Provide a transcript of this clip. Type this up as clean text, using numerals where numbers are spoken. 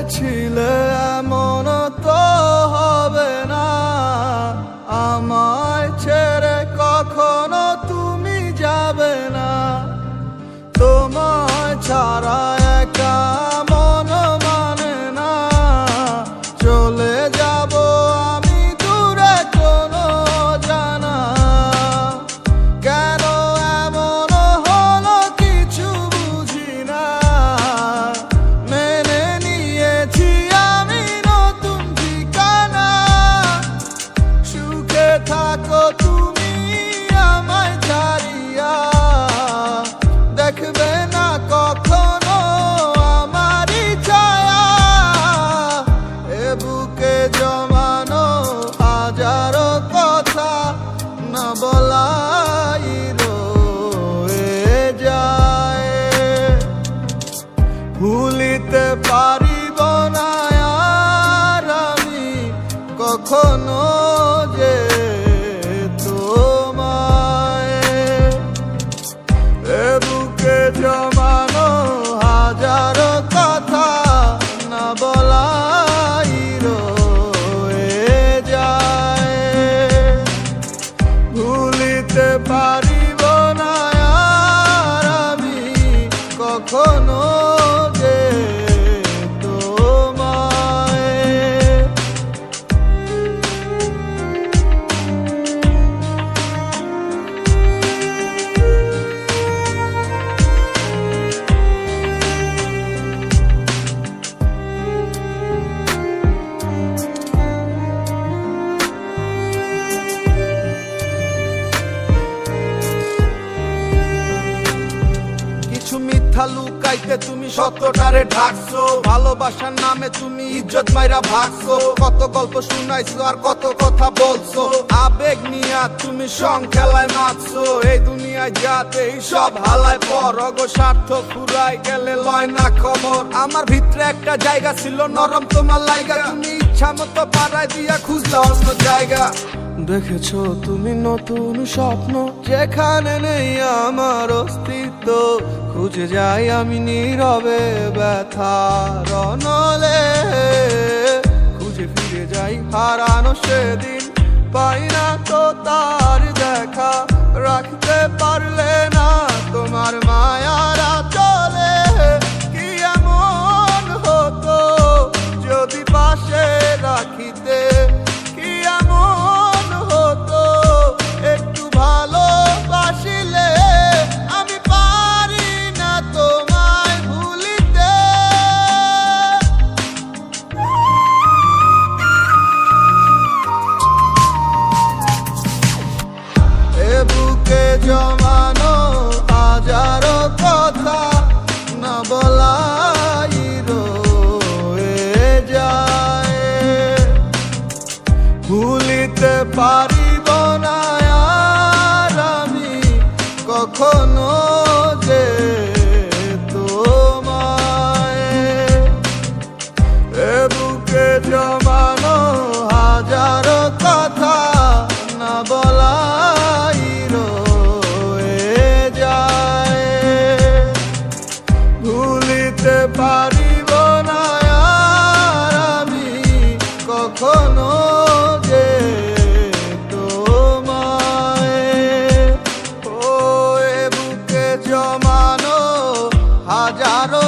বলেছিলে এমন তো হবে না, আমায় ছেড়ে কখনো তুমি যাবে না। তোমায় ছাড়া একা মন মানে না, চলে যাব আমি দূরে কোনো জানা। কেন এমন হলো কিছু বুঝি না, মেনে নিয়েছি আমি নতুন ঠিকানা। সুখে থাকো তুমি আমায় ছাড়িয়া, দেখবে না কখনো আমারই ছায়া। এ বুকে জমানো হাজারো কথা না বলাই রয়ে যায়। ভুলিতে পারিব না আর আমি কখনো যে তোমায়। এ বুকে জমানো হাজারো কথা না বলাই রয়ে যায়। ভুলিতে পারিব না আর আমি কখনো যে তোমায়। কিছু মিথ্যা লুকাইতে তুমি সত্যটারে ঢাকছো, ভালোবাসার নামে তুমি ইজ্জত মাইরা ভাগছো। কত গল্প শুনাইছো আর কত কথা বলছো, আবেগ নিয়া তুমি সং খেলায় মারছো। এই দুনিয়ায় যাতে এই সব হালায় পর, অগো স্বার্থ ফুরাই গেলে লয় না খবর। আমার ভিতরে একটা জায়গা ছিল নরম তোমার লাইগা, তুমি ইচ্ছা মতো পাড়ায় দিয়া খুঁজলা অন্য জায়গা। দেখেছো তুমি নতুন স্বপ্ন, যেখানে নেই আমার অস্তিত্ব। খুঁজে যাই আমি নীরবে ব্যথার অনলে, খুঁজে ফিরে যাই হারানো সেদিন। পাই না তো তার দেখা, রাখতে পারলে না তোমার মায়ারা চলে। কি এমন হতো যদি পাশে রাখিতে, কি এমন হতো একটু ভালোবাসিলে। আমি পারি না তোমায় ভুলিতে। এ বুকে জমানো হাজারো কথা না বলাই রয়ে যায়। ভুলিতে পারিব না আর আমি কখনো যে তোমায়। এ বুকে জমানো হাজারো কথা না বলাই রয়ে যায়। ভুলিতে পারিব না আর আমি কখনো যে তোমায়। ও এ বুকে জমানো হাজারো